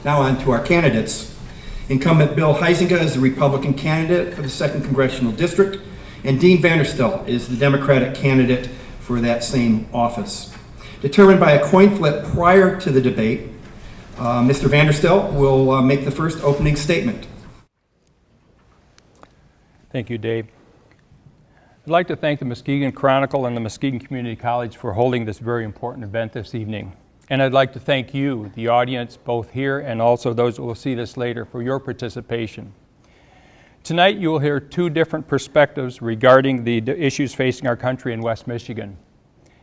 Now on to our candidates. Incumbent Bill Huizenga is the Republican candidate for the 2nd Congressional District, and Dean Vanderstelt is the Democratic candidate for that same office. Determined by a coin flip prior to the debate, Mr. Vanderstelt will make the first opening statement. Thank you, Dave. I'd like to thank the Muskegon Chronicle and the Muskegon Community College for holding this very important event this evening. And I'd like to thank you, the audience, both here and also those who will see this later, for your participation. Tonight you will hear two different perspectives regarding the issues facing our country in West Michigan.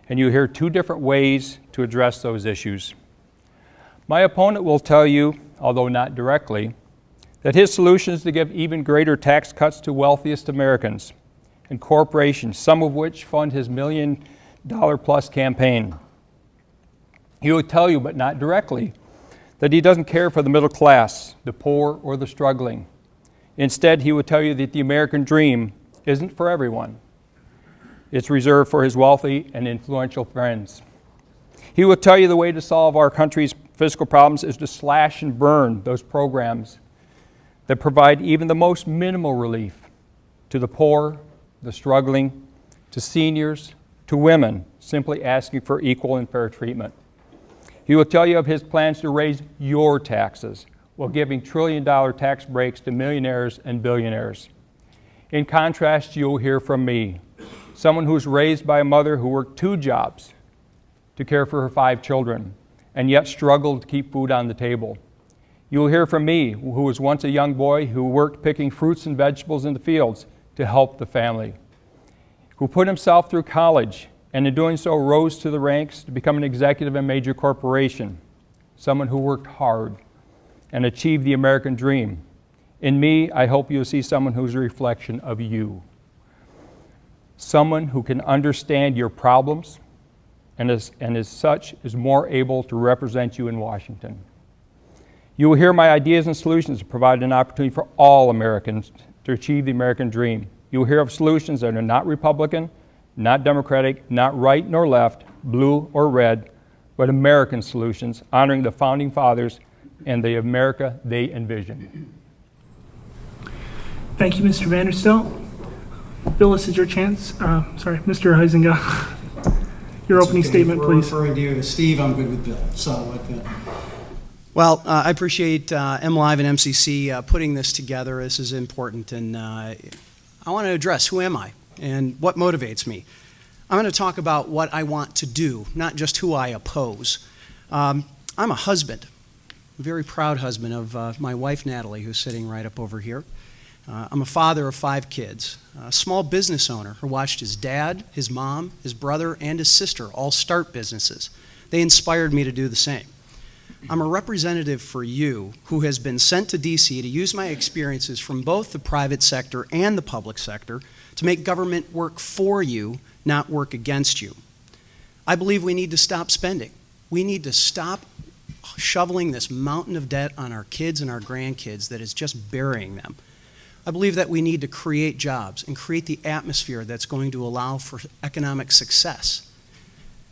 And you'll hear two different ways to address those issues. My opponent will tell you, although not directly, that his solution is to give even greater tax cuts to wealthiest Americans and corporations, some of which fund his $1 million+ campaign. He will tell you, but not directly, that he doesn't care for the middle class, the poor, or the struggling. Instead, he will tell you that the American dream isn't for everyone. It's reserved for his wealthy and influential friends. He will tell you the way to solve our country's fiscal problems is to slash and burn those programs that provide even the most minimal relief to the poor, the struggling, to seniors, to women simply asking for equal and fair treatment. He will tell you of his plans to raise your taxes while giving trillion-dollar tax breaks to millionaires and billionaires. In contrast, you'll hear from me, someone who was raised by a mother who worked 2 jobs to care for her 5 children and yet struggled to keep food on the table. You will hear from me, who was once a young boy who worked picking fruits and vegetables in the fields to help the family, who put himself through college and in doing so rose to the ranks to become an executive in a major corporation, someone who worked hard and achieved the American dream. In me, I hope you'll see someone who's a reflection of you, someone who can understand your problems and as such is more able to represent you in Washington. You will hear my ideas and solutions to provide an opportunity for all Americans to achieve the American dream. You will hear of solutions that are not Republican, not Democratic, not right nor left, blue or red, but American solutions honoring the Founding Fathers and the America they envisioned. Thank you, Mr. Vanderstelt. Bill, this is your chance. Mr. Huizenga, your opening statement, please. Referring to you to Steve, I'm good with Bill. Well, I appreciate MLive and MCC putting this together. This is important, and I want to address who am I and what motivates me. I'm going to talk about what I want to do, not just who I oppose. I'm a husband, a very proud husband of my wife, Natalie, who's sitting right up over here. I'm a father of 5 kids, a small business owner who watched his dad, his mom, his brother, and his sister all start businesses. They inspired me to do the same. I'm a representative for you who has been sent to D.C. to use my experiences from both the private sector and the public sector to make government work for you, not work against you. I believe we need to stop spending. We need to stop shoveling this mountain of debt on our kids and our grandkids that is just burying them. I believe that we need to create jobs and create the atmosphere that's going to allow for economic success.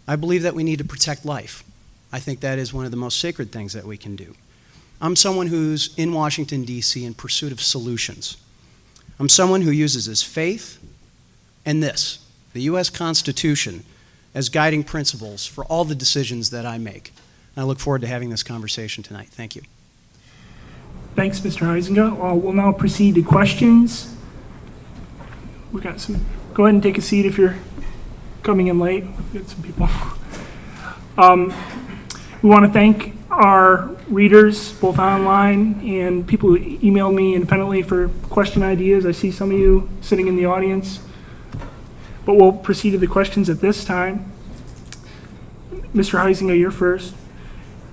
I believe that we need to protect life. I think that is one of the most sacred things that we can do. I'm someone who's in Washington, D.C. in pursuit of solutions. I'm someone who uses his faith and this, the U.S. Constitution, as guiding principles for all the decisions that I make. And I look forward to having this conversation tonight. Thank you. Thanks, Mr. Huizenga. We'll now proceed to questions. We got some. Go ahead and take a seat if you're coming in late. We've got some people. We want to thank our readers, both online and people who emailed me independently for question ideas. I see some of you sitting in the audience. But we'll proceed to the questions at this time. Mr. Huizenga, you're first.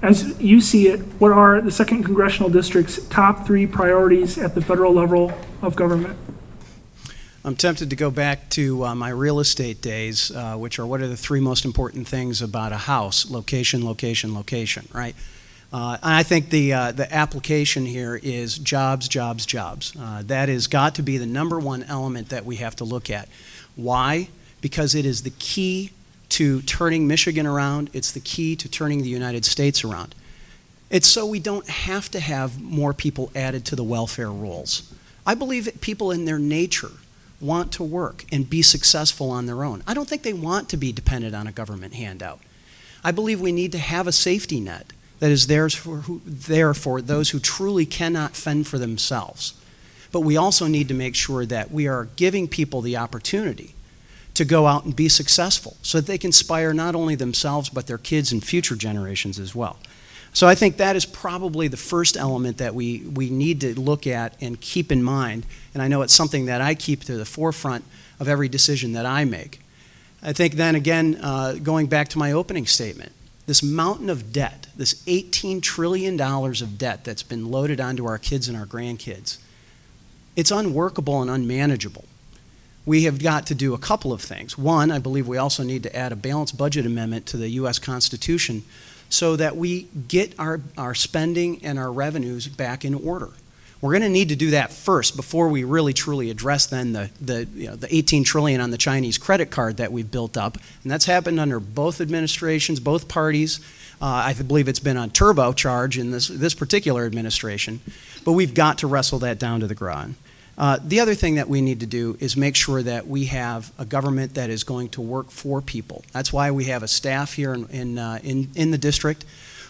As you see it, what are the 2nd Congressional District's top 3 priorities at the federal level of government? I'm tempted to go back to my real estate days, which are what are the 3 most important things about a house? Location, location, location, right? And I think the application here is jobs, jobs, jobs. That has got to be the #1 element that we have to look at. Why? Because it is the key to turning Michigan around. It's the key to turning the United States around. It's so we don't have to have more people added to the welfare rolls. I believe that people in their nature want to work and be successful on their own. I don't think they want to be dependent on a government handout. I believe we need to have a safety net that is there for those who truly cannot fend for themselves. But we also need to make sure that we are giving people the opportunity to go out and be successful so that they can inspire not only themselves but their kids and future generations as well. So I think that is probably the first element that we need to look at and keep in mind, and I know it's something that I keep to the forefront of every decision that I make. I think then again, going back to my opening statement, this mountain of debt, this $18 trillion of debt that's been loaded onto our kids and our grandkids, it's unworkable and unmanageable. We have got to do a couple of things. One, I believe we also need to add a balanced budget amendment to the U.S. Constitution so that we get our spending and our revenues back in order. We're going to need to do that first before we really truly address then the 18 trillion on the Chinese credit card that we've built up, and that's happened under both administrations, both parties. I believe it's been on turbocharge in this particular administration, but we've got to wrestle that down to the ground. The other thing that we need to do is make sure that we have a government that is going to work for people. That's why we have a staff here in the district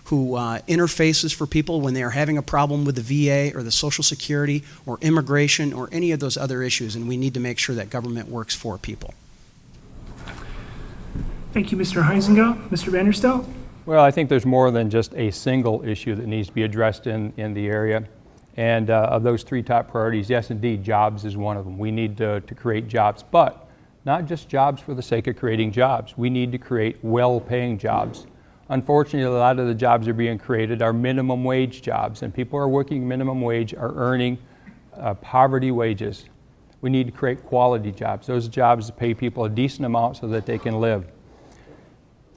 who interfaces for people when they are having a problem with the VA or the Social Security or immigration or any of those other issues, and we need to make sure that government works for people. Thank you, Mr. Huizenga. Mr. Vanderstelt? Well, I think there's more than just a single issue that needs to be addressed in the area. And of those three top priorities, yes, indeed, jobs is one of them. We need to create jobs, but not just jobs for the sake of creating jobs. We need to create well-paying jobs. Unfortunately, a lot of the jobs that are being created are minimum wage jobs, and people who are working minimum wage are earning poverty wages. We need to create quality jobs, those jobs that pay people a decent amount so that they can live.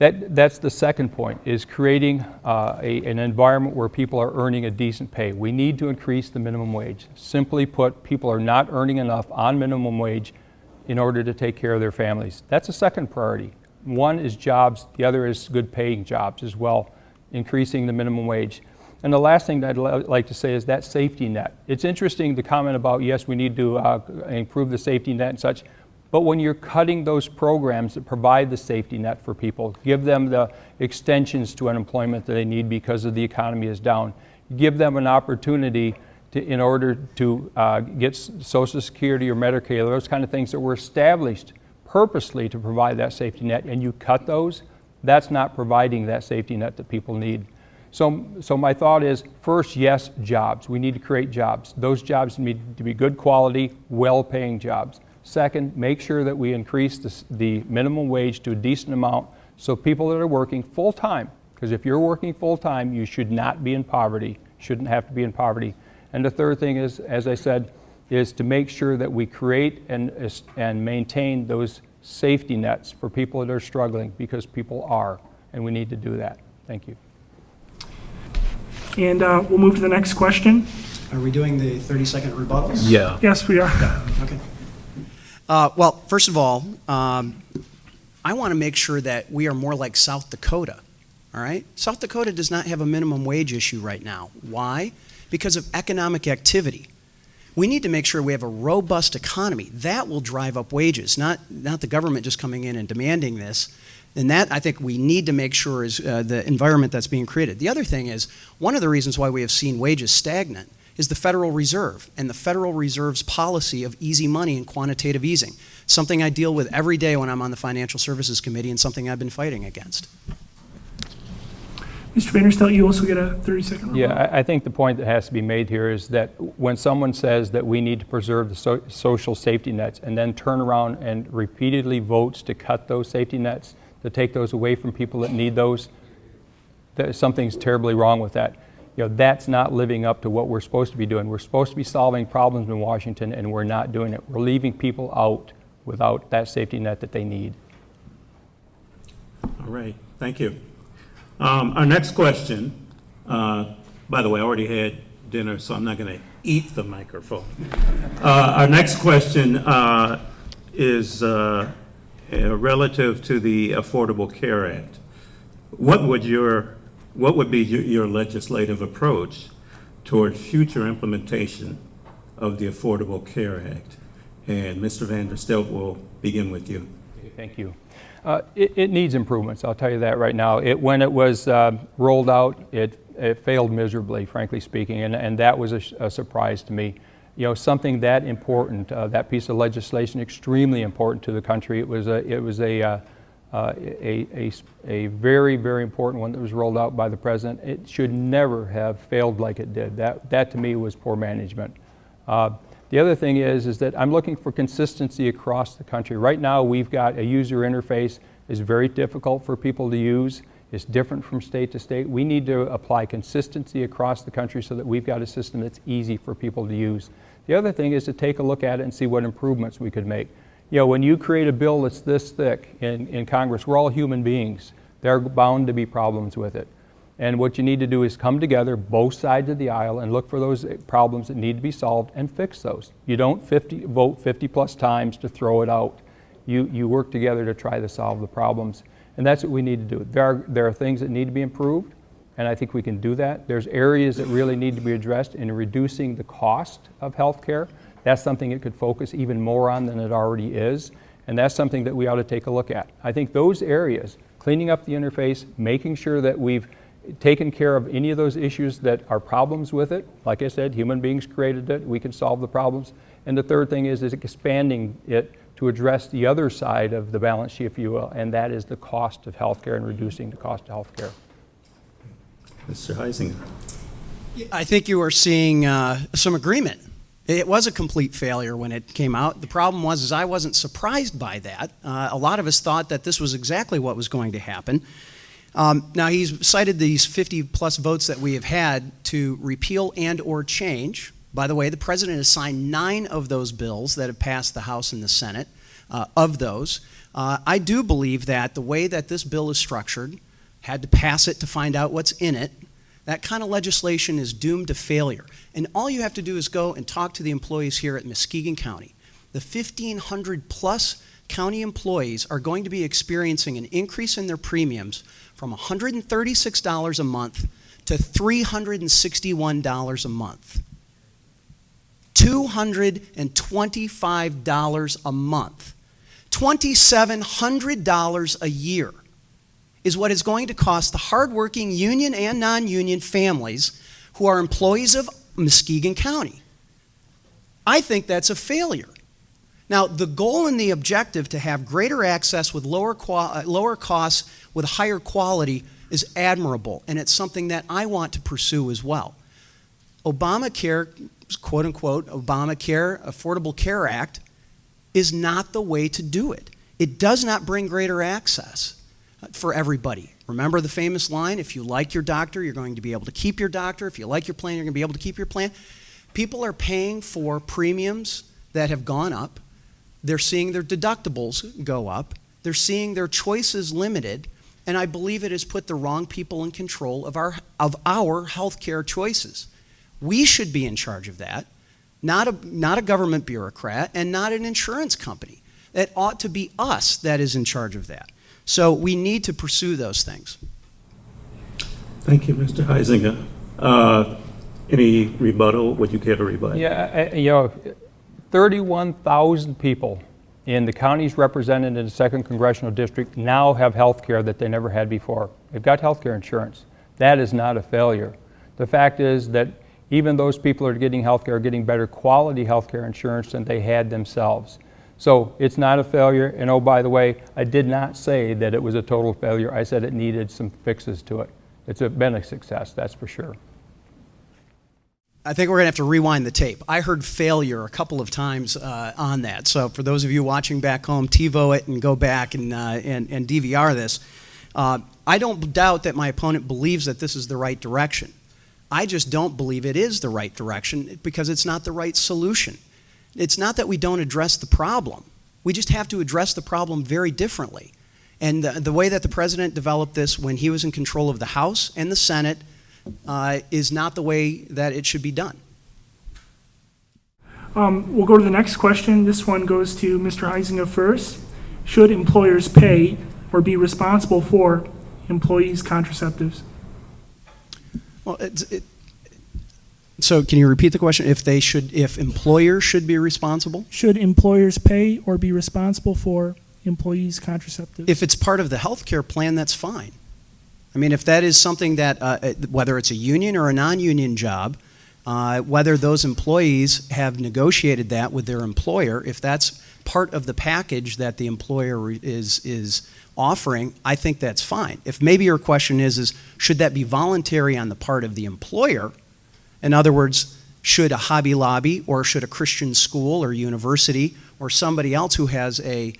That's the second point, is creating an environment where people are earning a decent pay. We need to increase the minimum wage. Simply put, people are not earning enough on minimum wage in order to take care of their families. That's a second priority. One is jobs, the other is good paying jobs as well, increasing the minimum wage. And the last thing that I'd like to say is that safety net. It's interesting to comment about, yes, we need to improve the safety net and such, but when you're cutting those programs that provide the safety net for people, give them the extensions to unemployment that they need because of the economy is down, give them an opportunity in order to get Social Security or Medicare, those kind of things that were established purposely to provide that safety net, and you cut those, that's not providing that safety net that people need. So my thought is, first, yes, jobs. We need to create jobs. Those jobs need to be good quality, well-paying jobs. Second, make sure that we increase the minimum wage to a decent amount so people that are working full-time, because if you're working full-time, you should not be in poverty, shouldn't have to be in poverty. And the third thing is, as I said, is to make sure that we create and maintain those safety nets for people that are struggling, because people are, and we need to do that. Thank you. And we'll move to the next question. Are we doing the 30-second rebuttals? Yeah. Yes, we are. Okay. Well, first of all, I want to make sure that we are more like South Dakota, all right? South Dakota does not have a minimum wage issue right now. Why? Because of economic activity. We need to make sure we have a robust economy. That will drive up wages, not the government just coming in and demanding this. And that, I think, we need to make sure is the environment that's being created. The other thing is, one of the reasons why we have seen wages stagnant is the Federal Reserve and the Federal Reserve's policy of easy money and quantitative easing, something I deal with every day when I'm on the Financial Services Committee and something I've been fighting against. Mr. Vanderstelt, you also get a 30-second rebuttal. Yeah, I think the point that has to be made here is that when someone says that we need to preserve the social safety nets and then turn around and repeatedly votes to cut those safety nets, to take those away from people that need those, something's terribly wrong with that. You know, that's not living up to what we're supposed to be doing. We're supposed to be solving problems in Washington, and we're not doing it. We're leaving people out without that safety net that they need. All right, thank you. Our next question, by the way, I already had dinner, so I'm not going to eat the microphone. Our next question is relative to the Affordable Care Act. What would your what would be your legislative approach toward future implementation of the Affordable Care Act? And Mr. Vanderstelt, will begin with you. Thank you. It needs improvements, I'll tell you that right now. When it was rolled out, it failed miserably, frankly speaking, and that was a surprise to me. You know, something that important, that piece of legislation, extremely important to the country. It was a very, very important one that was rolled out by the president. It should never have failed like it did. That to me was poor management. The other thing is that I'm looking for consistency across the country. Right now, we've got a user interface is very difficult for people to use. It's different from state to state. We need to apply consistency across the country so that we've got a system that's easy for people to use. The other thing is to take a look at it and see what improvements we could make. You know, when you create a bill that's this thick in Congress, we're all human beings. There are bound to be problems with it. And what you need to do is come together, both sides of the aisle, and look for those problems that need to be solved and fix those. You don't vote 50 plus times to throw it out. You work together to try to solve the problems. And that's what we need to do. There are things that need to be improved, and I think we can do that. There's areas that really need to be addressed in reducing the cost of health care. That's something it could focus even more on than it already is, and that's something that we ought to take a look at. I think those areas, cleaning up the interface, making sure that we've taken care of any of those issues that are problems with it. Like I said, human beings created it, we can solve the problems. And the third thing is expanding it to address the other side of the balance sheet, if you will, and that is the cost of healthcare and reducing the cost of healthcare. Mr. Huizenga. I think you are seeing some agreement. It was a complete failure when it came out. The problem was I wasn't surprised by that. A lot of us thought that this was exactly what was going to happen. Now, he's cited these 50 plus votes that we have had to repeal and or change. By the way, the president has signed 9 of those bills that have passed the House and the Senate. Of those, I do believe that the way that this bill is structured, had to pass it to find out what's in it, that kind of legislation is doomed to failure. And all you have to do is go and talk to the employees here at Muskegon County. The 1,500 plus county employees are going to be experiencing an increase in their premiums from $136 a month to $361 a month. $225 a month. $2,700 a year is what it's going to cost the hardworking union and non-union families who are employees of Muskegon County. I think that's a failure. Now, the goal and the objective to have greater access with lower costs with higher quality is admirable, and it's something that I want to pursue as well. Obamacare, quote unquote, Obamacare, Affordable Care Act, is not the way to do it. It does not bring greater access for everybody. Remember the famous line, if you like your doctor, you're going to be able to keep your doctor. If you like your plan, you're going to be able to keep your plan. People are paying for premiums that have gone up. They're seeing their deductibles go up. They're seeing their choices limited. And I believe it has put the wrong people in control of our health care choices. We should be in charge of that, not a government bureaucrat and not an insurance company. It ought to be us that is in charge of that. So we need to pursue those things. Thank you, Mr. Huizenga. Any rebuttal? Would you care to rebut? Yeah, 31,000 people in the counties represented in the 2nd Congressional District now have health care that they never had before. They've got health care insurance. That is not a failure. The fact is that even those people who are getting health care are getting better quality health care insurance than they had themselves. So it's not a failure, and oh, by the way, I did not say that it was a total failure. I said it needed some fixes to it. It's been a success, that's for sure. I think we're going to have to rewind the tape. I heard failure a couple of times on that. So for those of you watching back home, TiVo it and go back and DVR this. I don't doubt that my opponent believes that this is the right direction. I just don't believe it is the right direction because it's not the right solution. It's not that we don't address the problem. We just have to address the problem very differently. And the way that the president developed this when he was in control of the House and the Senate is not the way that it should be done. We'll go to the next question. This one goes to Mr. Huizenga first. Should employers pay or be responsible for employees' contraceptives? Well, so can you repeat the question? If employers should be responsible? Should employers pay or be responsible for employees' contraceptives? If it's part of the health care plan, that's fine. I mean, if that is something that, whether it's a union or a non-union job, whether those employees have negotiated that with their employer, if that's part of the package that the employer is offering, I think that's fine. If maybe your question is should that be voluntary on the part of the employer? In other words, should a Hobby Lobby or should a Christian school or university or somebody else who has a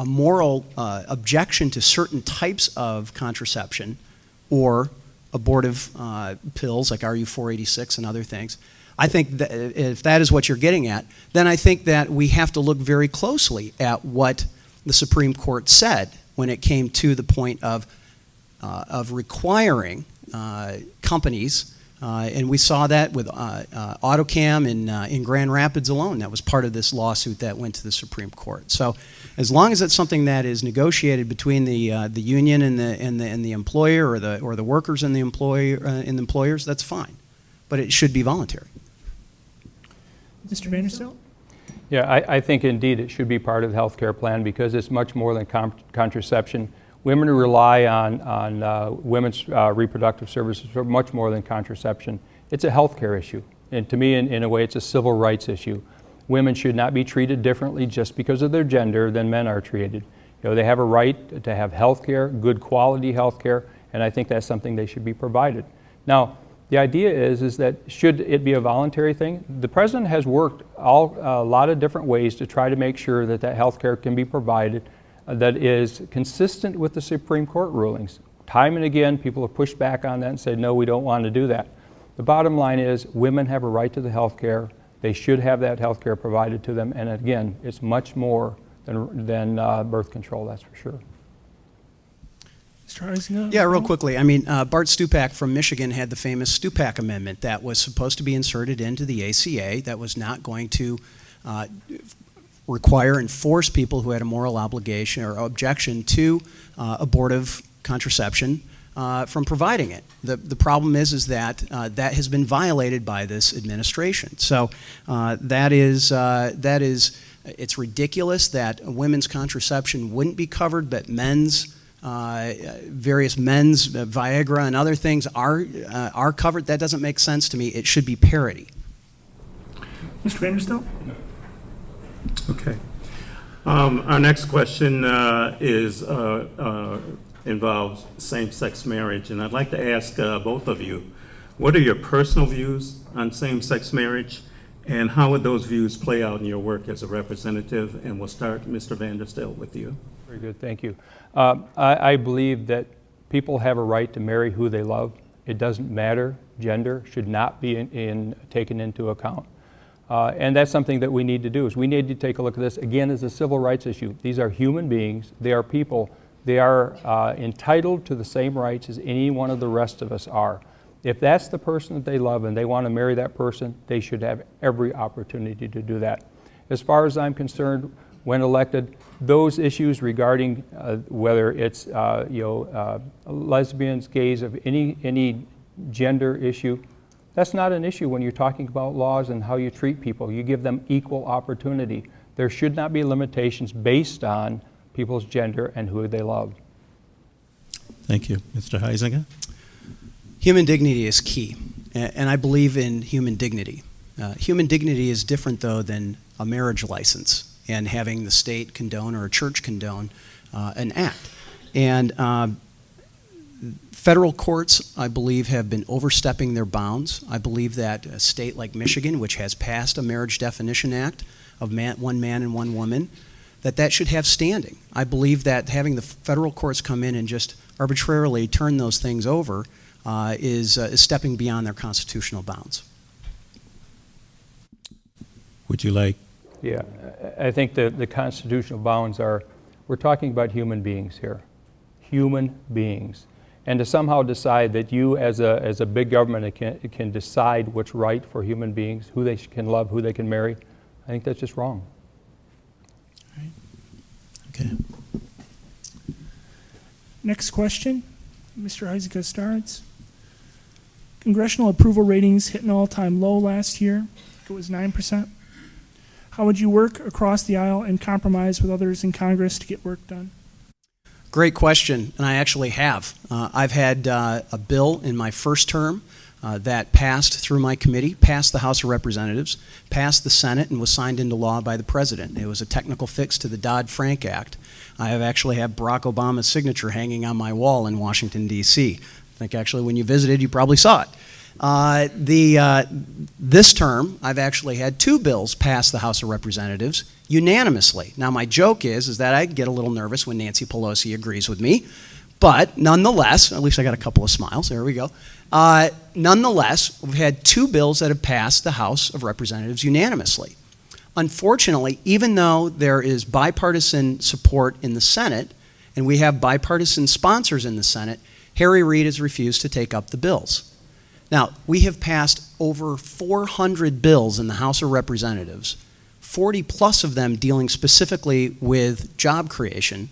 moral objection to certain types of contraception or abortive pills like RU486 and other things, I think that if that is what you're getting at, then I think that we have to look very closely at what the Supreme Court said when it came to the point of requiring companies, and we saw that with AutoCam in Grand Rapids alone. That was part of this lawsuit that went to the Supreme Court. So as long as it's something that is negotiated between the union and the employer or the workers and the employers, that's fine. But it should be voluntary. Mr. Vanderstelt? Yeah, I think indeed it should be part of the health care plan because it's much more than contraception. Women who rely on women's reproductive services for much more than contraception. It's a health care issue. And to me, in a way, it's a civil rights issue. Women should not be treated differently just because of their gender than men are treated. You know, they have a right to have health care, good quality health care, and I think that's something they should be provided. Now, the idea is that should it be a voluntary thing? The president has worked a lot of different ways to try to make sure that that health care can be provided that is consistent with the Supreme Court rulings. Time and again, people have pushed back on that and said, no, we don't want to do that. The bottom line is women have a right to the health care. They should have that health care provided to them. And again, it's much more than birth control, that's for sure. Mr. Huizenga? Yeah, real quickly. I mean, Bart Stupak from Michigan had the famous Stupak Amendment that was supposed to be inserted into the ACA that was not going to require and force people who had a moral obligation or objection to abortive contraception from providing it. The problem is that that has been violated by this administration. So it's ridiculous that women's contraception wouldn't be covered, but various men's Viagra and other things are covered. That doesn't make sense to me. It should be parity. Mr. Vanderstelt? Okay. Our next question involves same-sex marriage, and I'd like to ask both of you, what are your personal views on same-sex marriage, and how would those views play out in your work as a representative? And we'll start, Mr. Vanderstelt, with you. Very good, thank you. I believe that people have a right to marry who they love. It doesn't matter. Gender should not be taken into account. And that's something that we need to do, is we need to take a look at this, again, as a civil rights issue. These are human beings. They are people. They are entitled to the same rights as any one of the rest of us are. If that's the person that they love and they want to marry that person, they should have every opportunity to do that. As far as I'm concerned, when elected, those issues regarding whether it's lesbians, gays, of any gender issue, that's not an issue when you're talking about laws and how you treat people. You give them equal opportunity. There should not be limitations based on people's gender and who they love. Thank you. Mr. Huizenga? Human dignity is key, and I believe in human dignity. Human dignity is different, though, than a marriage license and having the state condone or a church condone an act. And federal courts, I believe, have been overstepping their bounds. I believe that a state like Michigan, which has passed a Marriage Definition Act of one man and one woman, that should have standing. I believe that having the federal courts come in and just arbitrarily turn those things over is stepping beyond their constitutional bounds. Would you like? Yeah, I think the constitutional bounds are, we're talking about human beings here. Human beings. And to somehow decide that you as a big government can decide what's right for human beings, who they can love, who they can marry, I think that's just wrong. All right. Okay. Next question. Mr. Huizenga starts. Congressional approval ratings hit an all-time low last year. It was 9%. How would you work across the aisle and compromise with others in Congress to get work done? Great question, and I actually have. I've had a bill in my first term that passed through my committee, passed the House of Representatives, passed the Senate, and was signed into law by the President. It was a technical fix to the Dodd-Frank Act. I have actually had Barack Obama's signature hanging on my wall in Washington, D.C. I think actually when you visited, you probably saw it. This term, I've actually had 2 bills pass the House of Representatives unanimously. Now, my joke is that I get a little nervous when Nancy Pelosi agrees with me, but nonetheless, at least I got a couple of smiles, there we go. Nonetheless, we've had 2 bills that have passed the House of Representatives unanimously. Unfortunately, even though there is bipartisan support in the Senate, and we have bipartisan sponsors in the Senate, Harry Reid has refused to take up the bills. Now, we have passed over 400 bills in the House of Representatives, 40 plus of them dealing specifically with job creation,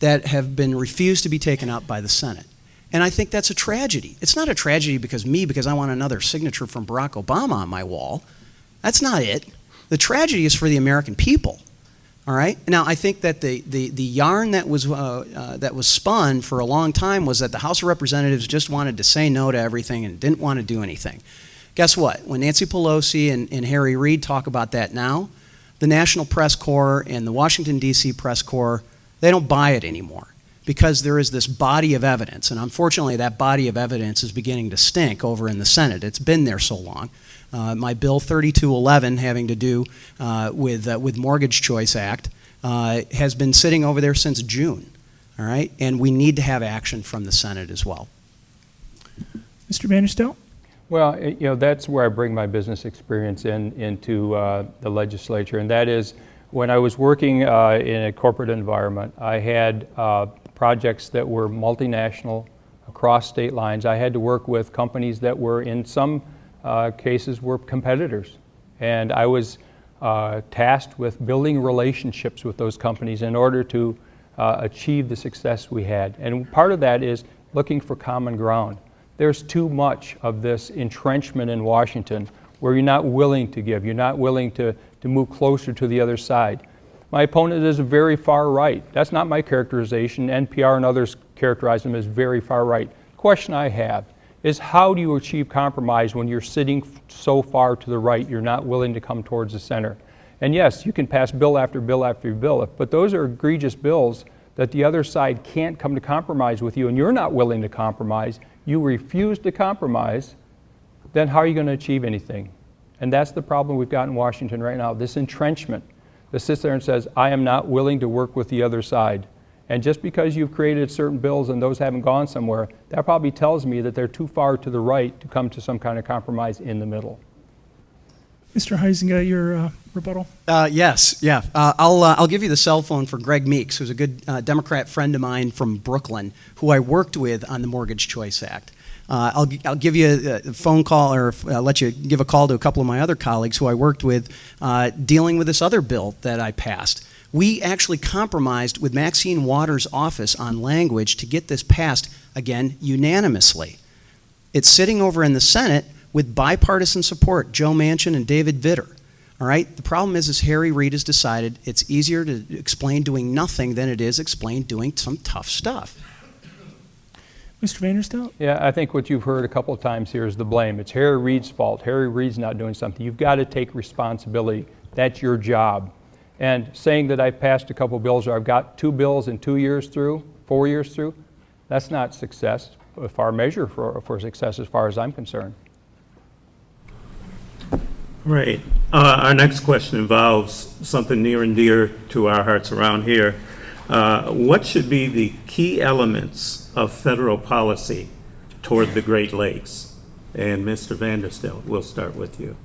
that have been refused to be taken up by the Senate. And I think that's a tragedy. It's not a tragedy because I want another signature from Barack Obama on my wall. That's not it. The tragedy is for the American people. All right. Now, I think that the yarn that was spun for a long time was that the House of Representatives just wanted to say no to everything and didn't want to do anything. Guess what? When Nancy Pelosi and Harry Reid talk about that now, the National Press Corps and the Washington, D.C. Press Corps, they don't buy it anymore because there is this body of evidence. And unfortunately, that body of evidence is beginning to stink over in the Senate. It's been there so long. My Bill 3211, having to do with Mortgage Choice Act, has been sitting over there since June, all right? And we need to have action from the Senate as well. Mr. Vanderstelt? Well, that's where I bring my business experience into the legislature, and that is when I was working in a corporate environment, I had projects that were multinational across state lines. I had to work with companies that were in some cases were competitors. And I was tasked with building relationships with those companies in order to achieve the success we had. And part of that is looking for common ground. There's too much of this entrenchment in Washington where you're not willing to give, you're not willing to move closer to the other side. My opponent is very far right. That's not my characterization. NPR and others characterize them as very far right. The question I have is how do you achieve compromise when you're sitting so far to the right you're not willing to come towards the center? And yes, you can pass bill after bill after bill, but those are egregious bills that the other side can't come to compromise with you and you're not willing to compromise, you refuse to compromise, then how are you going to achieve anything? And that's the problem we've got in Washington right now, this entrenchment that sits there and says, I am not willing to work with the other side. And just because you've created certain bills and those haven't gone somewhere, that probably tells me that they're too far to the right to come to some kind of compromise in the middle. Mr. Huizenga, your rebuttal? Yes, yeah. I'll give you the cell phone for Greg Meeks, who's a good Democrat friend of mine from Brooklyn, who I worked with on the Mortgage Choice Act. I'll give you a phone call, or I'll let you give a call to a couple of my other colleagues who I worked with dealing with this other bill that I passed. We actually compromised with Maxine Waters' office on language to get this passed, again, unanimously. It's sitting over in the Senate with bipartisan support, Joe Manchin and David Vitter. All right? The problem is Harry Reid has decided it's easier to explain doing nothing than it is explain doing some tough stuff. Mr. Vanderstelt? Yeah, I think what you've heard a couple of times here is the blame. It's Harry Reid's fault. Harry Reid's not doing something. You've got to take responsibility. That's your job. And saying that I've passed a couple bills or I've got 2 bills in 2 years through, 4 years through, that's not success, a far measure for success as far as I'm concerned. Right. Our next question involves something near and dear to our hearts around here. What should be the key elements of federal policy toward the Great Lakes? And Mr. Vanderstelt, we'll start with you.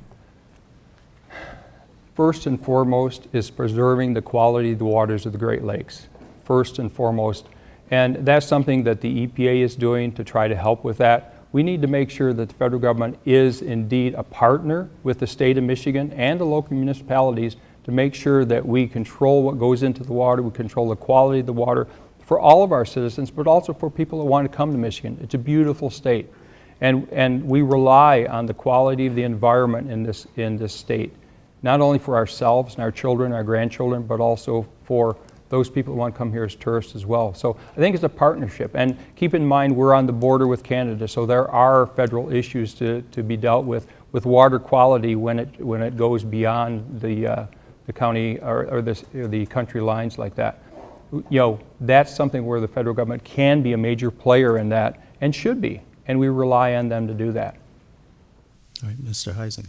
First and foremost is preserving the quality of the waters of the Great Lakes, first and foremost. And that's something that the EPA is doing to try to help with that. We need to make sure that the federal government is indeed a partner with the state of Michigan and the local municipalities to make sure that we control what goes into the water, we control the quality of the water for all of our citizens, but also for people that want to come to Michigan. It's a beautiful state. And we rely on the quality of the environment in this state, not only for ourselves and our children, our grandchildren, but also for those people who want to come here as tourists as well. So I think it's a partnership. And keep in mind, we're on the border with Canada, so there are federal issues to be dealt with water quality when it goes beyond the county or the country lines like that. That's something where the federal government can be a major player in that and should be, and we rely on them to do that. All right, Mr. Huizenga.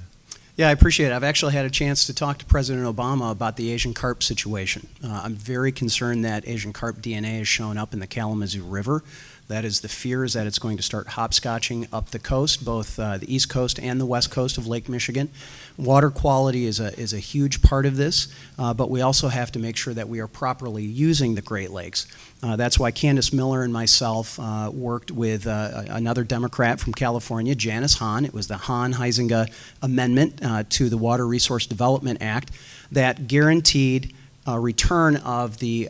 Yeah, I appreciate it. I've actually had a chance to talk to President Obama about the Asian carp situation. I'm very concerned that Asian carp DNA has shown up in the Kalamazoo River. That is, the fear is that it's going to start hopscotching up the coast, both the east coast and the west coast of Lake Michigan. Water quality is a huge part of this, but we also have to make sure that we are properly using the Great Lakes. That's why Candace Miller and myself worked with another Democrat from California, Janice Hahn. It was the Hahn-Huizenga amendment to the Water Resource Development Act that guaranteed return of the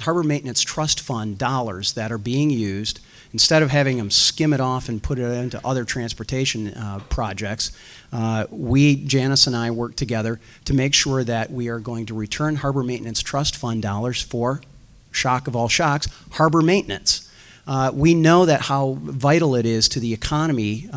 Harbor Maintenance Trust Fund dollars that are being used. Instead of having them skim it off and put it into other transportation projects, Janice and I, worked together to make sure that we are going to return Harbor Maintenance Trust Fund dollars for, shock of all shocks, harbor maintenance. We know that how vital it is to the economy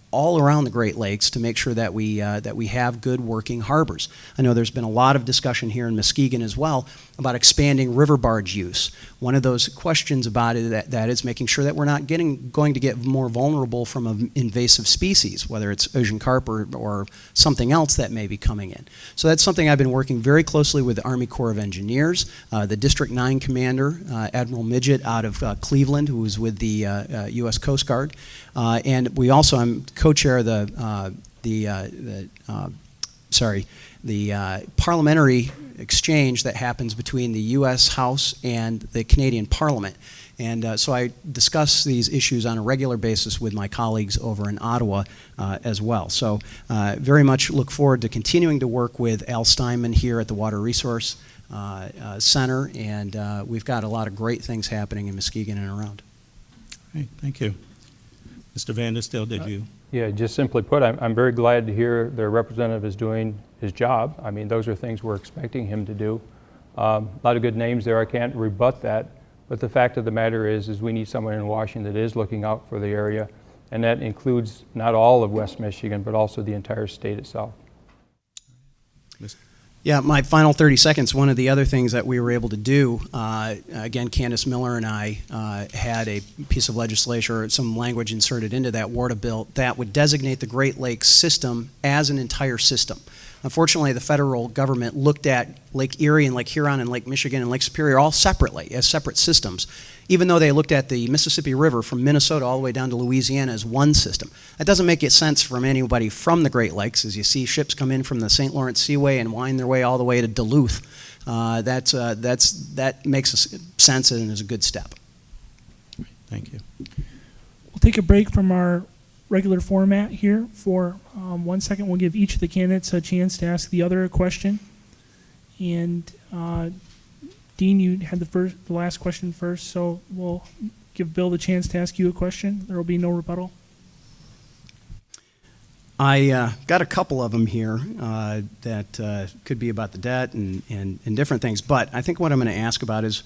all around the Great Lakes to make sure that we have good working harbors. I know there's been a lot of discussion here in Muskegon as well about expanding river barge use. One of those questions about it that is making sure that we're not going to get more vulnerable from an invasive species, whether it's Asian carp or something else that may be coming in. So that's something I've been working very closely with the Army Corps of Engineers, the District 9 Commander, Admiral Midget out of Cleveland, who was with the U.S. Coast Guard, and we also, I'm co-chair of the parliamentary exchange that happens between the U.S. House and the Canadian Parliament. And so I discuss these issues on a regular basis with my colleagues over in Ottawa as well. So very much look forward to continuing to work with Al Steinman here at the Water Resource Center, and we've got a lot of great things happening in Muskegon and around. All right, thank you. Mr. Vanderstelt, did you? Yeah, just simply put, I'm very glad to hear their representative is doing his job. I mean, those are things we're expecting him to do. A lot of good names there, I can't rebut that, but the fact of the matter is we need someone in Washington that is looking out for the area, and that includes not all of West Michigan, but also the entire state itself. Yeah, my final 30 seconds, one of the other things that we were able to do, again, Candace Miller and I had a piece of legislation, some language inserted into that WARDA bill that would designate the Great Lakes system as an entire system. Unfortunately, the federal government looked at Lake Erie and Lake Huron and Lake Michigan and Lake Superior all separately, as separate systems, even though they looked at the Mississippi River from Minnesota all the way down to Louisiana as one system. That doesn't make sense from anybody from the Great Lakes. As you see ships come in from the St. Lawrence Seaway and wind their way all the way to Duluth, that makes sense and is a good step. Thank you. We'll take a break from our regular format here for 1 second. We'll give each of the candidates a chance to ask the other a question. And Dean, you had the last question first, so we'll give Bill the chance to ask you a question. There will be no rebuttal. I got a couple of them here that could be about the debt and different things, but I think what I'm going to ask about is,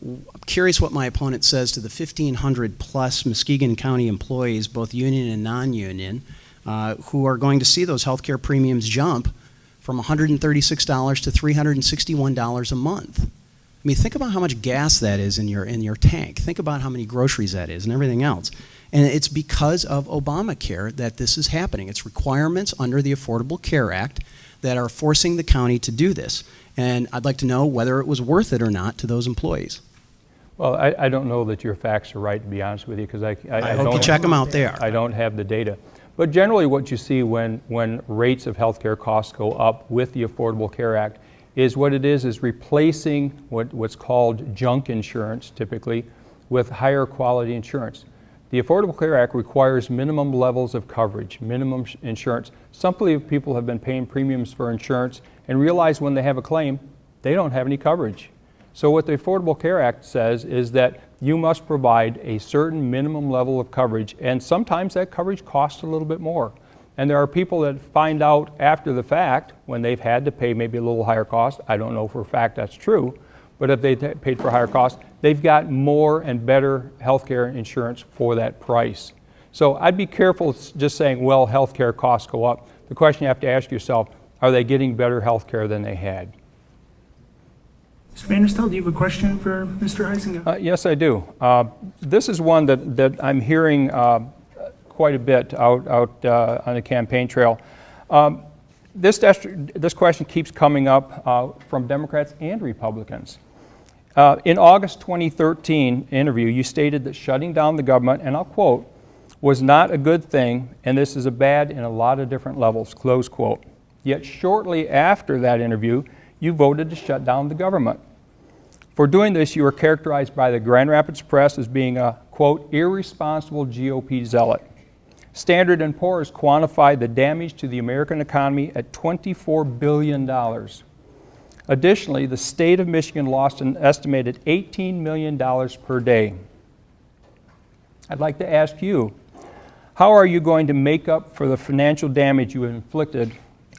I'm curious what my opponent says to the 1,500 plus Muskegon County employees, both union and non-union, who are going to see those healthcare premiums jump from $136 to $361 a month. I mean, think about how much gas that is in your tank. Think about how many groceries that is and everything else. And it's because of Obamacare that this is happening. It's requirements under the Affordable Care Act that are forcing the county to do this. And I'd like to know whether it was worth it or not to those employees. Well, I don't know that your facts are right, to be honest with you, because I hope you check them out there. I don't have the data. But generally what you see when rates of healthcare costs go up with the Affordable Care Act is what it is replacing what's called junk insurance, typically, with higher quality insurance. The Affordable Care Act requires minimum levels of coverage, minimum insurance. Simply, people have been paying premiums for insurance and realize when they have a claim, they don't have any coverage. So what the Affordable Care Act says is that you must provide a certain minimum level of coverage, and sometimes that coverage costs a little bit more. And there are people that find out after the fact, when they've had to pay maybe a little higher cost. I don't know for a fact that's true, but if they paid for higher cost, they've got more and better health care insurance for that price. So I'd be careful just saying, well, health care costs go up. The question you have to ask yourself, are they getting better health care than they had? Mr. Vanderstelt, do you have a question for Mr. Huizenga? Yes, I do. This is one that I'm hearing quite a bit out on the campaign trail. This question keeps coming up from Democrats and Republicans. In August 2013 interview, you stated that shutting down the government, and I'll quote, was not a good thing, and this is a bad in a lot of different levels, close quote. Yet shortly after that interview, you voted to shut down the government. For doing this, you were characterized by the Grand Rapids Press as being a, quote, irresponsible GOP zealot. Standard & Poor's quantified the damage to the American economy at $24 billion. Additionally, the state of Michigan lost an estimated $18 million per day. I'd like to ask you, how are you going to make up for the financial damage you inflicted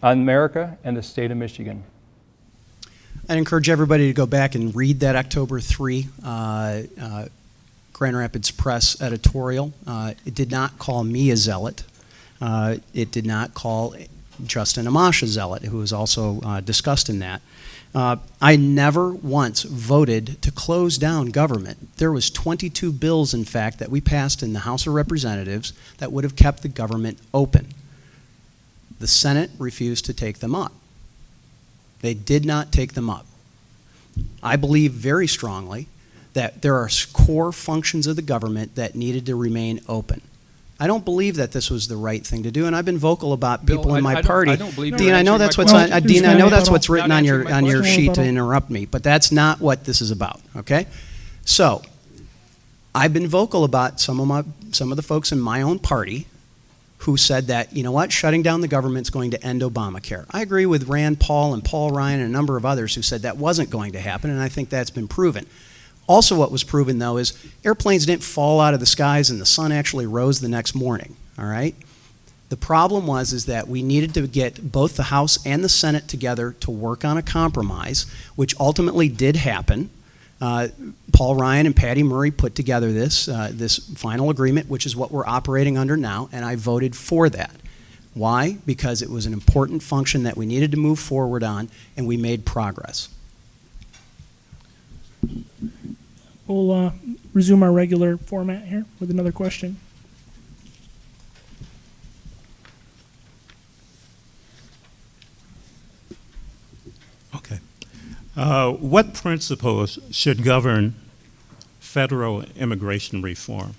on America and the state of Michigan? I'd encourage everybody to go back and read that October 3 Grand Rapids Press editorial. It did not call me a zealot. It did not call Justin Amash a zealot, who was also discussed in that. I never once voted to close down government. There was 22 bills, in fact, that we passed in the House of Representatives that would have kept the government open. The Senate refused to take them up. They did not take them up. I believe very strongly that there are core functions of the government that needed to remain open. I don't believe that this was the right thing to do, and I've been vocal about people in my party. Dean, I know that's what's on, Dean, I know that's what's written on your sheet to interrupt me, but that's not what this is about. Okay, so I've been vocal about some of the folks in my own party who said that, you know what, shutting down the government's going to end Obamacare. I agree with Rand Paul and Paul Ryan and a number of others who said that wasn't going to happen, and I think that's been proven. Also, what was proven, though, is airplanes didn't fall out of the skies and the sun actually rose the next morning, all right? The problem is that we needed to get both the House and the Senate together to work on a compromise, which ultimately did happen. Paul Ryan and Patty Murray put together this final agreement, which is what we're operating under now, and I voted for that. Why? Because it was an important function that we needed to move forward on, and we made progress. We'll resume our regular format here with another question. Okay. What principles should govern federal immigration reform?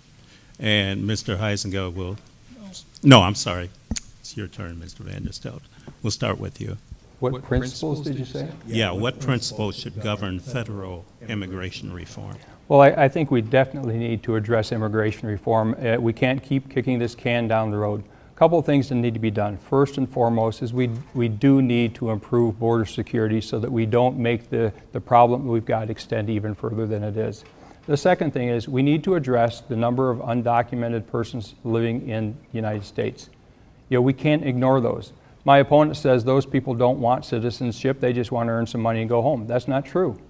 And Mr. Huizenga will, no, I'm sorry. It's your turn, Mr. Vanderstelt. We'll start with you. What principles did you say? Yeah, what principles should govern federal immigration reform? Well, I think we definitely need to address immigration reform. We can't keep kicking this can down the road. A couple of things that need to be done. First and foremost is we do need to improve border security so that we don't make the problem we've got extend even further than it is. The second thing is we need to address the number of undocumented persons living in the United States. You know, we can't ignore those. My opponent says those people don't want citizenship, they just want to earn some money and go home. That's not true.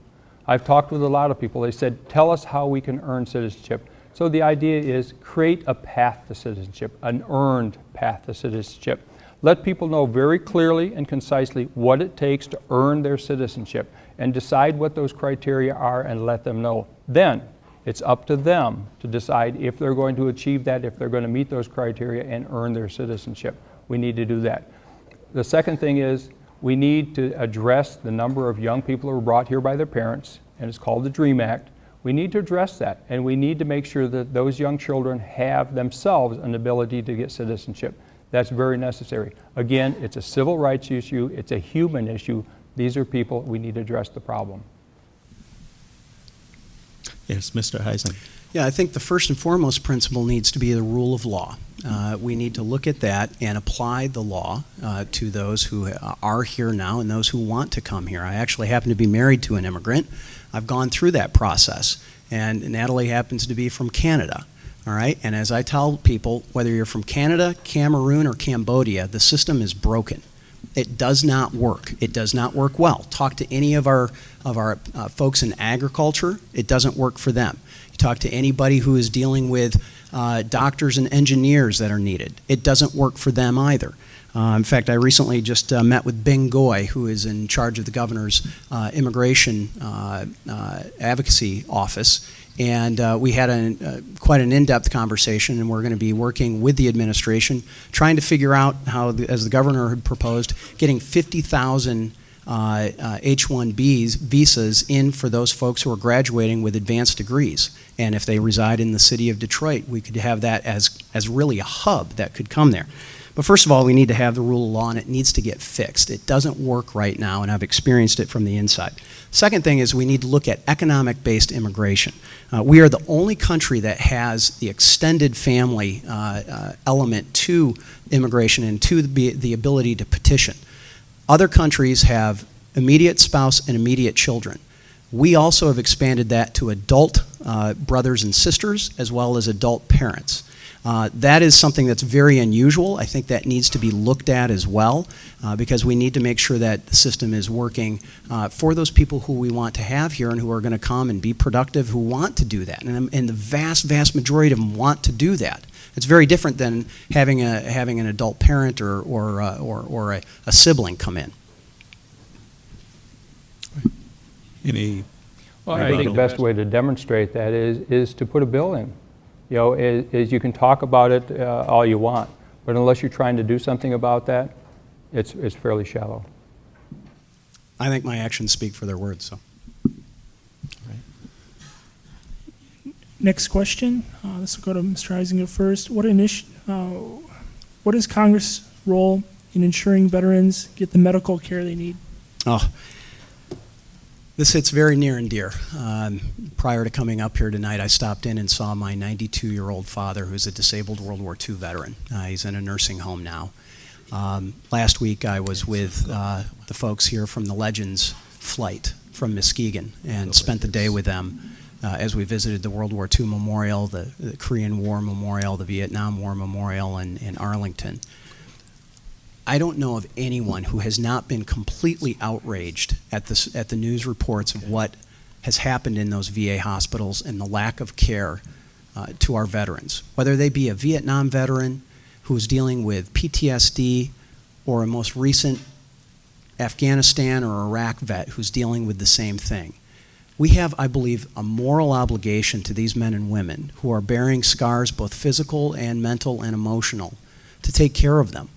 I've talked with a lot of people. They said, tell us how we can earn citizenship. So the idea is create a path to citizenship, an earned path to citizenship. Let people know very clearly and concisely what it takes to earn their citizenship and decide what those criteria are and let them know. Then it's up to them to decide if they're going to achieve that, if they're going to meet those criteria and earn their citizenship. We need to do that. The second thing is we need to address the number of young people who are brought here by their parents, and it's called the DREAM Act. We need to address that, and we need to make sure that those young children have themselves an ability to get citizenship. That's very necessary. Again, it's a civil rights issue, it's a human issue. These are people, we need to address the problem. Yes, Mr. Huizenga. Yeah, I think the first and foremost principle needs to be the rule of law. We need to look at that and apply the law to those who are here now and those who want to come here. I actually happen to be married to an immigrant. I've gone through that process, and Natalie happens to be from Canada. All right, and as I tell people, whether you're from Canada, Cameroon, or Cambodia, the system is broken. It does not work. It does not work well. Talk to any of our folks in agriculture. It doesn't work for them. You talk to anybody who is dealing with doctors and engineers that are needed. It doesn't work for them either. In fact, I recently just met with Bing Goy, who is in charge of the governor's immigration advocacy office. And we had quite an in-depth conversation, and we're going to be working with the administration, trying to figure out how, as the governor had proposed, getting 50,000 H-1Bs, visas, in for those folks who are graduating with advanced degrees. And if they reside in the city of Detroit, we could have that as really a hub that could come there. But first of all, we need to have the rule of law, and it needs to get fixed. It doesn't work right now, and I've experienced it from the inside. Second thing is we need to look at economic-based immigration. We are the only country that has the extended family element to immigration and to the ability to petition. Other countries have immediate spouse and immediate children. We also have expanded that to adult brothers and sisters as well as adult parents. That is something that's very unusual. I think that needs to be looked at as well because we need to make sure that the system is working for those people who we want to have here and who are going to come and be productive, who want to do that. And the vast, vast majority of them want to do that. It's very different than having an adult parent or a sibling come in. Well, I think the best way to demonstrate that is to put a bill in. You know, is you can talk about it all you want, but unless you're trying to do something about that, it's fairly shallow. I think my actions speak for their words. So, Next question. This will go to Mr. Huizenga first. What is Congress' role in ensuring veterans get the medical care they need? oh, this hits very near and dear. Prior to coming up here tonight, I stopped in and saw my 92-year-old father, who's a disabled World War II veteran. He's in a nursing home now. Last week, I was with the folks here from the Legends flight from Muskegon and spent the day with them as we visited the World War II Memorial, the Korean War Memorial, the Vietnam War Memorial in Arlington. I don't know of anyone who has not been completely outraged at the news reports of what has happened in those VA hospitals and the lack of care to our veterans, whether they be a Vietnam veteran who's dealing with PTSD or a most recent Afghanistan or Iraq vet who's dealing with the same thing. We have, I believe, a moral obligation to these men and women who are bearing scars, both physical and mental and emotional, to take care of them.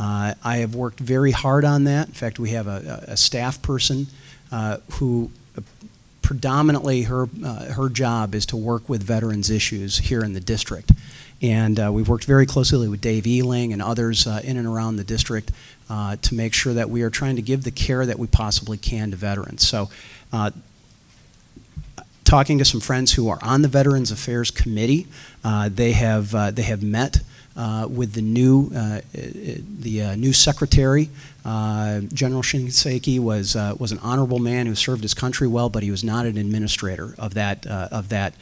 I have worked very hard on that. In fact, we have a staff person who predominantly her job is to work with veterans issues here in the district. And we've worked very closely with Dave Ealing and others in and around the district to make sure that we are trying to give the care that we possibly can to veterans. So talking to some friends who are on the Veterans Affairs Committee, they have met with the new secretary. General Shinseki was an honorable man who served his country well, but he was not an administrator of that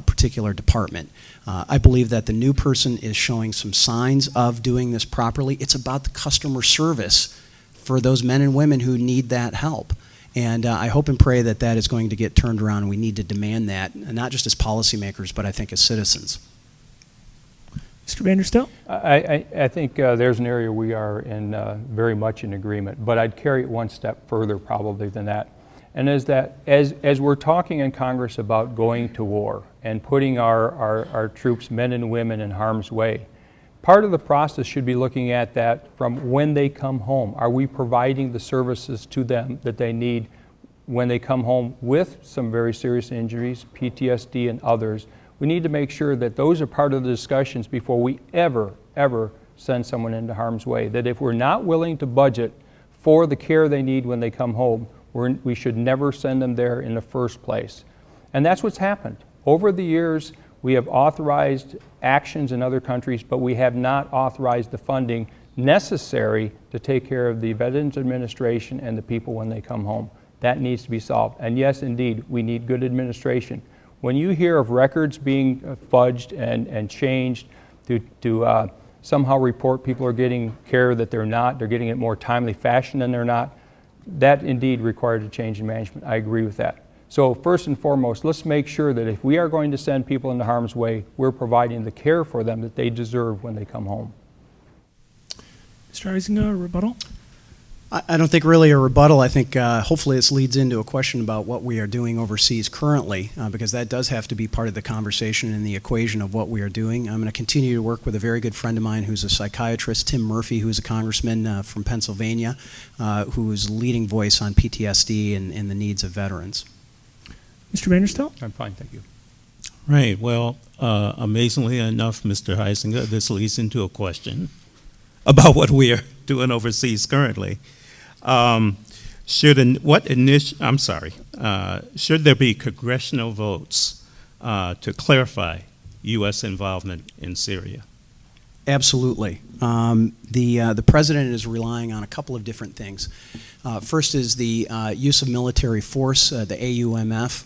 particular department. I believe that the new person is showing some signs of doing this properly. It's about the customer service for those men and women who need that help. And I hope and pray that that is going to get turned around, and we need to demand that, not just as policymakers, but I think as citizens. Mr. Vanderstelt? I think there's an area we are in very much in agreement, but I'd carry it one step further probably than that. And is that as we're talking in Congress about going to war and putting our troops, men and women, in harm's way, part of the process should be looking at that from when they come home. Are we providing the services to them that they need when they come home with some very serious injuries, PTSD and others? We need to make sure that those are part of the discussions before we ever send someone into harm's way. That if we're not willing to budget for the care they need when they come home, we should never send them there in the first place. And that's what's happened Over the years, we have authorized actions in other countries, but we have not authorized the funding necessary to take care of the Veterans Administration and the people when they come home. That needs to be solved. And yes, indeed, we need good administration. When you hear of records being fudged and changed to somehow report people are getting care that they're not, they're getting it more timely fashion than they're not, that indeed requires a change in management. I agree with that. So first and foremost, let's make sure that if we are going to send people into harm's way, we're providing the care for them that they deserve when they come home. Mr. Huizenga, a rebuttal? I don't think really a rebuttal. I think hopefully this leads into a question about what we are doing overseas currently, because that does have to be part of the conversation and the equation of what we are doing. I'm going to continue to work with a very good friend of mine who's a psychiatrist, Tim Murphy, who's a congressman from Pennsylvania, who is a leading voice on PTSD and the needs of veterans. Mr. Vanderstelt? I'm fine, thank you. Right. Well, amazingly enough, Mr. Huizenga, this leads into a question about what we are doing overseas currently. Should there be congressional votes to clarify U.S. involvement in Syria? Absolutely. The president is relying on a couple of different things. First is the use of military force, the AUMF,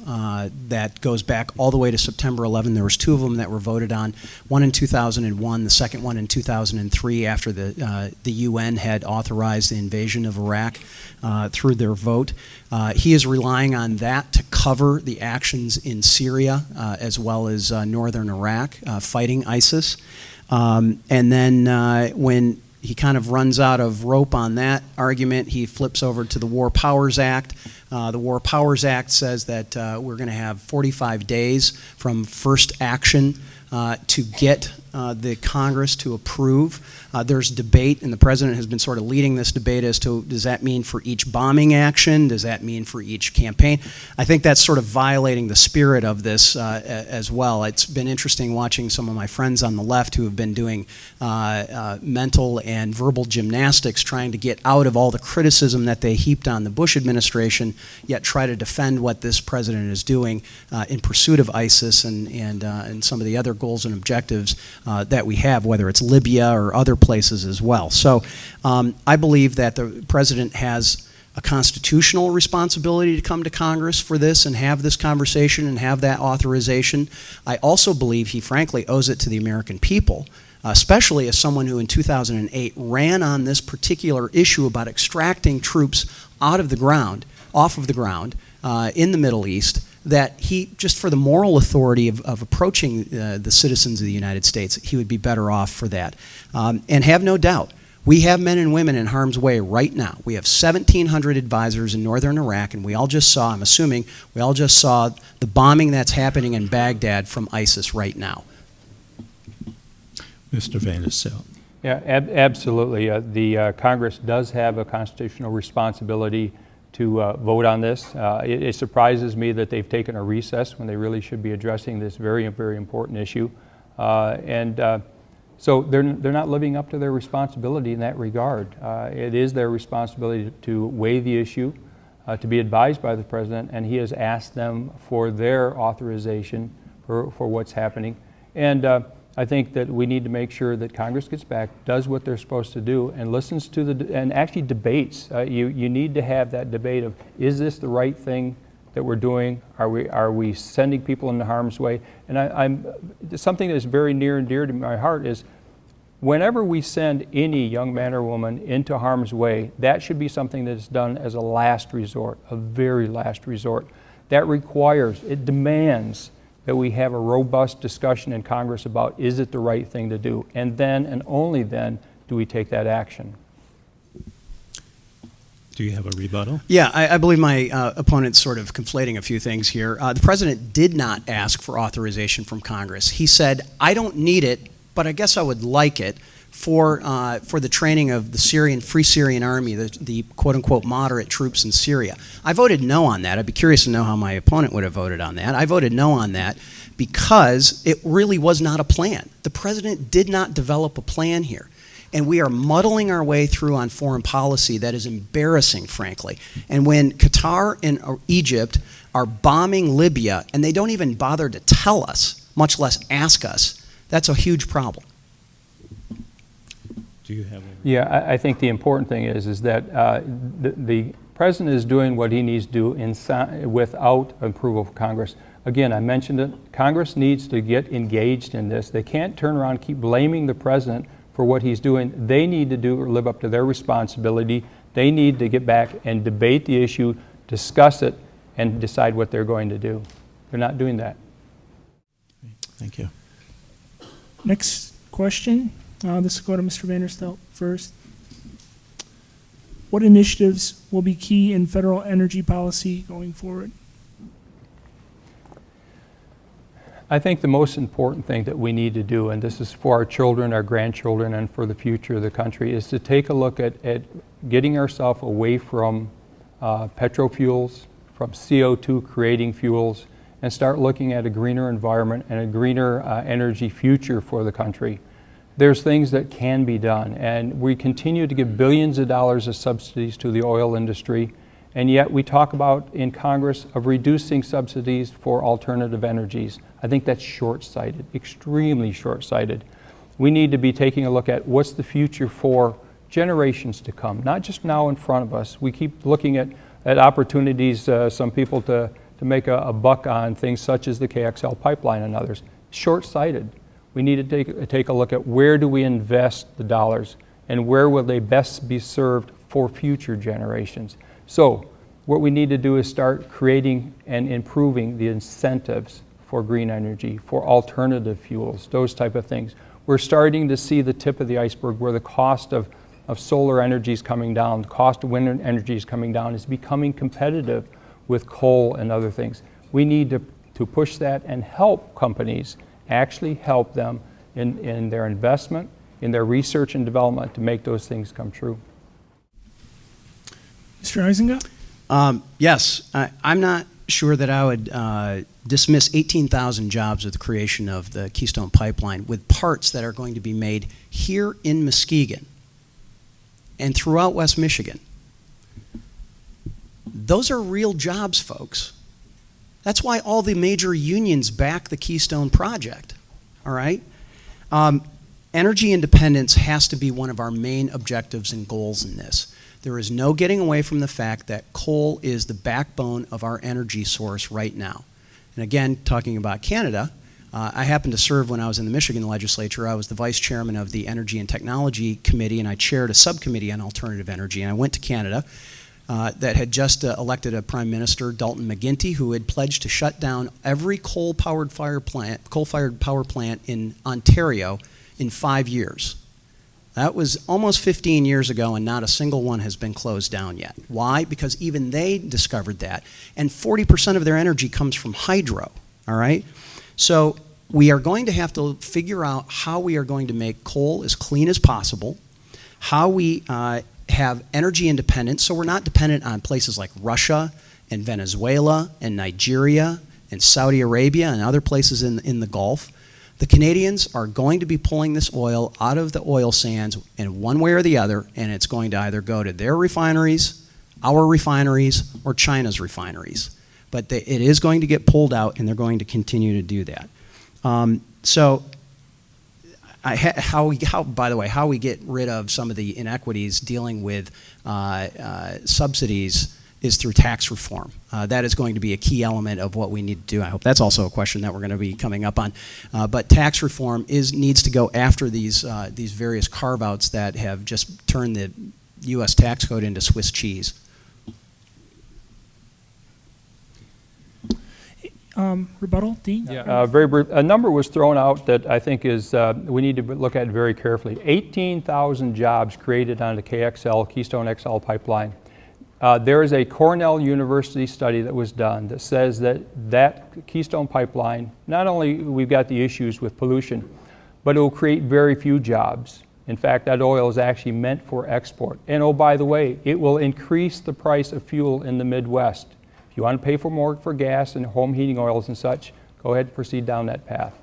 that goes back all the way to September 11. There was two of them that were voted on, one in 2001, the second one in 2003 after the UN had authorized the invasion of Iraq through their vote. He is relying on that to cover the actions in Syria as well as northern Iraq fighting ISIS. And then when he kind of runs out of rope on that argument, he flips over to the War Powers Act. The War Powers Act says that we're going to have 45 days from first action to get the Congress to approve. There's debate, and the president has been sort of leading this debate as to, does that mean for each bombing action? Does that mean for each campaign? I think that's sort of violating the spirit of this as well. It's been interesting watching some of my friends on the left who have been doing mental and verbal gymnastics trying to get out of all the criticism that they heaped on the Bush administration, yet try to defend what this president is doing in pursuit of ISIS and some of the other goals and objectives that we have, whether it's Libya or other places as well. So I believe that the president has a constitutional responsibility to come to Congress for this and have this conversation and have that authorization. I also believe he frankly owes it to the American people, especially as someone who in 2008 ran on this particular issue about extracting troops off of the ground in the Middle East, that he, just for the moral authority of approaching the citizens of the United States, he would be better off for that. And have no doubt, we have men and women in harm's way right now. We have 1,700 advisors in northern Iraq, and we all just saw, I'm assuming, we all just saw the bombing that's happening in Baghdad from ISIS right now. Mr. Vanderstelt. Yeah, absolutely. The Congress does have a constitutional responsibility to vote on this. It surprises me that they've taken a recess when they really should be addressing this very, very important issue. So they're not living up to their responsibility in that regard. It is their responsibility to weigh the issue, to be advised by the president, and he has asked them for their authorization for what's happening. And I think that we need to make sure that Congress gets back, does what they're supposed to do, and listens to and actually debates. You need to have that debate of, is this the right thing that we're doing? Are we sending people into harm's way? And something that is very near and dear to my heart is, whenever we send any young man or woman into harm's way, that should be something that is done as a last resort, a very last resort. That requires, it demands that we have a robust discussion in Congress about, is it the right thing to do? And then, and only then, do we take that action. Do you have a rebuttal? Yeah, I believe my opponent's sort of conflating a few things here. The president did not ask for authorization from Congress. He said, I don't need it, but I guess I would like it for the training of the Free Syrian Army, the quote-unquote moderate troops in Syria. I voted no on that. I'd be curious to know how my opponent would have voted on that. I voted no on that because it really was not a plan. The president did not develop a plan here. And we are muddling our way through on foreign policy that is embarrassing, frankly. And when Qatar and Egypt are bombing Libya, and they don't even bother to tell us, much less ask us, that's a huge problem. Do you have any? Yeah, I think the important thing is that the president is doing what he needs to do without approval of Congress. Again, I mentioned it, Congress needs to get engaged in this. They can't turn around and keep blaming the president for what he's doing. They need to live up to their responsibility. They need to get back and debate the issue, discuss it, and decide what they're going to do. They're not doing that. Thank you. Next question. This will go to Mr. Vanderstelt first. What initiatives will be key in federal energy policy going forward? I think the most important thing that we need to do, and this is for our children, our grandchildren, and for the future of the country, is to take a look at getting ourselves away from petrofuels, from CO2 creating fuels, and start looking at a greener environment and a greener energy future for the country. There's things that can be done, and we continue to give billions of dollars of subsidies to the oil industry, and yet we talk about in Congress of reducing subsidies for alternative energies. I think that's short-sighted, extremely short-sighted. We need to be taking a look at what's the future for generations to come, not just now in front of us. We keep looking at opportunities, some people to make a buck on things such as the KXL pipeline and others. Short-sighted. We need to take a look at where do we invest the dollars and where will they best be served for future generations. So what we need to do is start creating and improving the incentives for green energy, for alternative fuels, those type of things. We're starting to see the tip of the iceberg where the cost of solar energy is coming down, the cost of wind energy is coming down, is becoming competitive with coal and other things. We need to push that and help companies, actually help them in their investment, in their research and development to make those things come true. Mr. Huizenga? Yes, I'm not sure that I would dismiss 18,000 jobs with the creation of the Keystone Pipeline with parts that are going to be made here in Muskegon and throughout West Michigan. Those are real jobs, folks. That's why all the major unions back the Keystone Project, all right? Energy independence has to be one of our main objectives and goals in this. There is no getting away from the fact that coal is the backbone of our energy source right now. And again, talking about Canada, I happened to serve when I was in the Michigan legislature. I was the vice chairman of the Energy and Technology Committee, and I chaired a subcommittee on alternative energy. And I went to Canada that had just elected a prime minister, Dalton McGuinty, who had pledged to shut down every coal-fired power plant in Ontario in 5 years. That was almost 15 years ago, and not a single one has been closed down yet. Why? Because even they discovered that. And 40% of their energy comes from hydro, all right? So we are going to have to figure out how we are going to make coal as clean as possible, how we have energy independence so we're not dependent on places like Russia and Venezuela and Nigeria and Saudi Arabia and other places in the Gulf. The Canadians are going to be pulling this oil out of the oil sands in one way or the other, and it's going to either go to their refineries, our refineries, or China's refineries. But it is going to get pulled out, and they're going to continue to do that. By the way, how we get rid of some of the inequities dealing with subsidies is through tax reform. That is going to be a key element of what we need to do. I hope that's also a question that we're going to be coming up on. But tax reform needs to go after these various carve-outs that have just turned the U.S. tax code into Swiss cheese. Rebuttal, Dean? Yeah, very brief. A number was thrown out that I think is we need to look at very carefully. 18,000 jobs created on the KXL, Keystone XL pipeline. There is a Cornell University study that was done that says that Keystone pipeline, not only we've got the issues with pollution, but it will create very few jobs. In fact, that oil is actually meant for export. And oh, by the way, it will increase the price of fuel in the Midwest. If you want to pay for more for gas and home heating oils and such, go ahead and proceed down that path.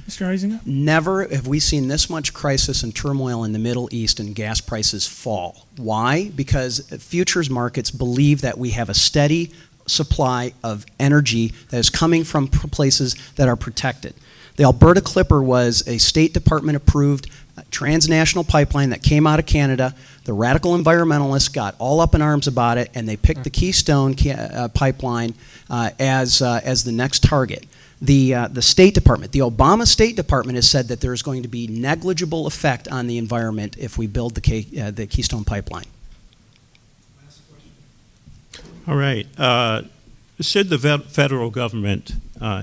Mr. Huizenga? Never have we seen this much crisis and turmoil in the Middle East and gas prices fall. Why? Because futures markets believe that we have a steady supply of energy that is coming from places that are protected. The Alberta Clipper was a State Department approved transnational pipeline that came out of Canada. The radical environmentalists got all up in arms about it, and they picked the Keystone pipeline as the next target. The State Department, the Obama State Department, has said that there is going to be negligible effect on the environment if we build the Keystone pipeline. All right. Should the federal government